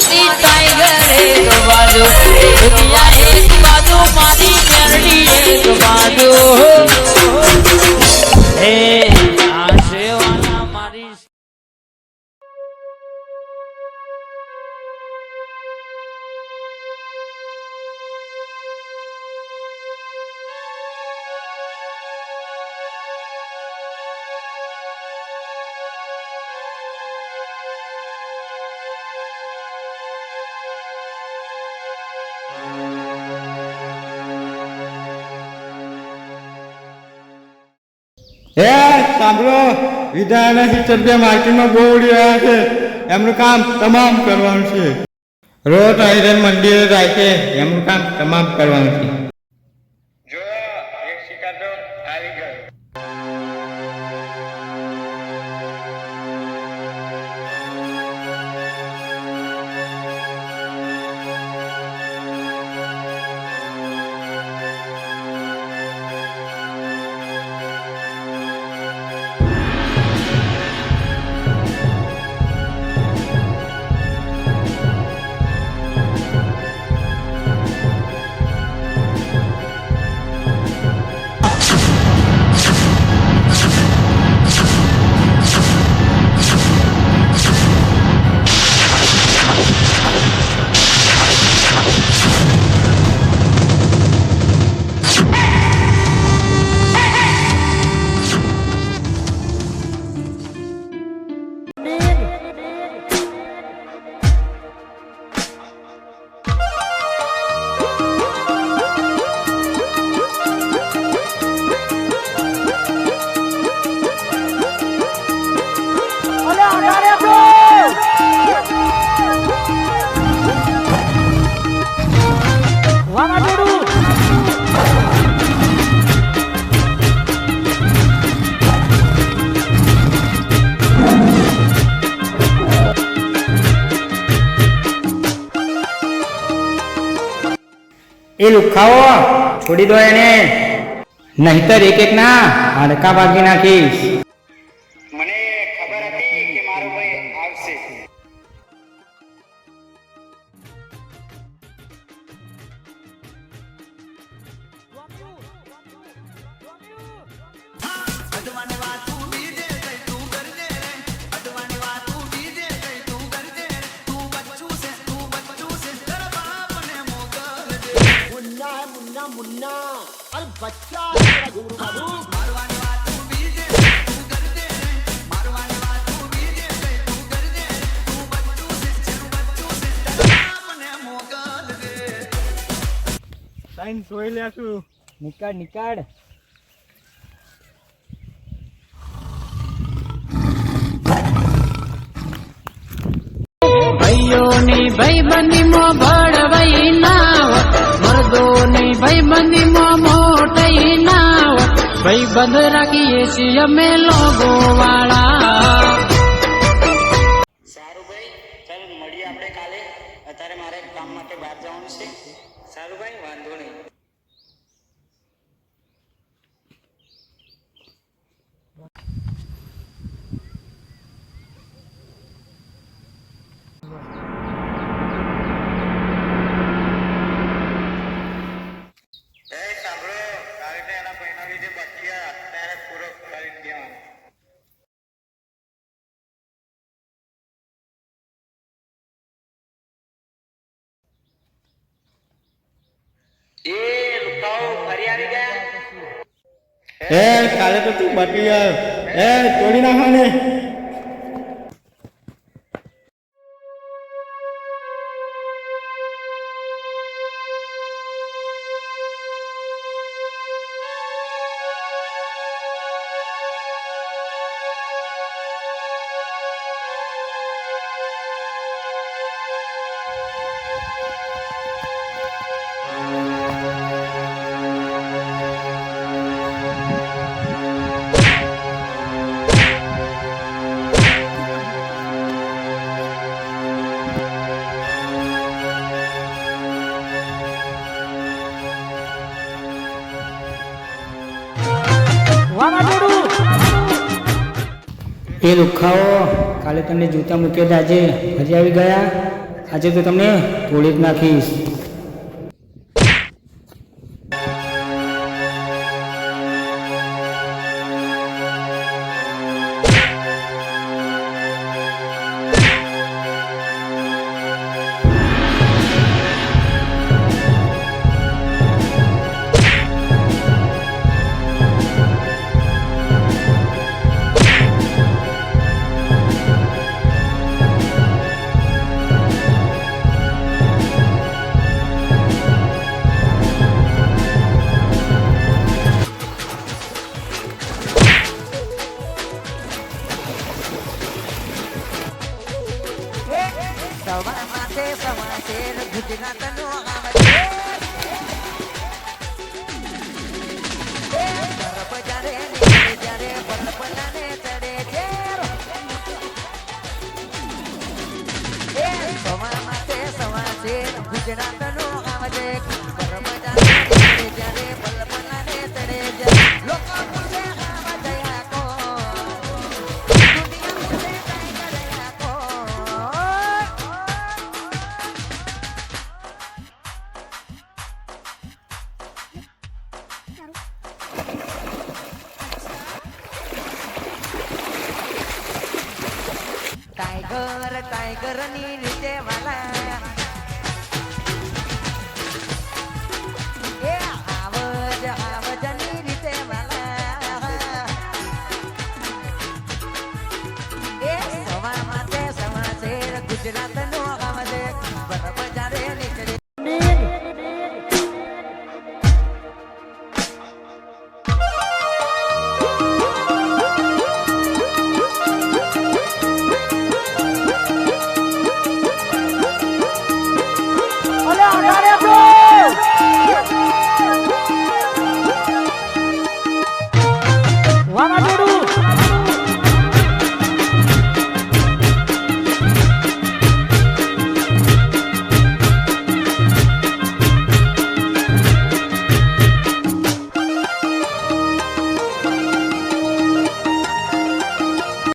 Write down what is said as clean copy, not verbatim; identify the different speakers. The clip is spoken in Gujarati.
Speaker 1: મારી ટાઈગર એક બાજુ દુનિયા એક બાજુ મારી મેરડી એક બાજુ હે આ સેવાના મારી
Speaker 2: હે સાંભળો વિધાના હિતભ્ય માર્કેટમાં બહુ ઉડી રહ્યા છે એમનું કામ તમામ કરવાનું છે રોજ આઈરન મંદિરે જાય છે એમનું કામ તમામ કરવાનું છે જો એક શિકાર તો આવી ગયો એ લુખાઓ છોડી દો એને નહીતર એક એક ના હાડકા ભાગી નાખીશ મને ખબર હતી કે મારો ભાઈ આવશે
Speaker 3: मुन्ना अरे बच्चा मेरा घूर मारू मारवानी बात तू बीजे तू कर दे मारवानी बात तू बीजे तू कर दे तू बच्चू से अपने मोगल दे
Speaker 2: સાઈન સોઈ લેશું
Speaker 4: નિકાળ નિકાળ
Speaker 1: ભાઈઓની ભાઈબંધીમાં ભળવાઈ ના મર્દોની ભાઈબંધીમાં મોટઈ ના ભાઈબંધ રાખીએ છીએ અમે લોકો વાળા.
Speaker 4: સારું ભાઈ ચાલ મળીએ આપણે કાલે અત્યારે મારે કામ માટે બહાર જવાનું છે સારું ભાઈ વાંધો નહીં
Speaker 2: કાલે તો તું બચી ગયો તોડી નાખો ને
Speaker 4: એ લુખાઓ કાલે તમને જૂતા મૂક્યા આજે હજી આવી ગયા
Speaker 5: આજે તો તમને તોડી જ નાખીશ.
Speaker 3: સવા માથે સવા શેર ગુજરાતનો આવજે તરફ જ્યારે નીકળે જ્યારે પલપલાને ચડે છે સવા માથે સવા શેર ગુજરાતનો આવજે તરફ જ્યારે નીકળે જ્યારે પલપલાને ચડે છે લોકો પૂછે આવા દયા કો દુનિયા પૂછે કાંઈ દયા કો ટાઈગર ટાઈગર ની રીતે વાલા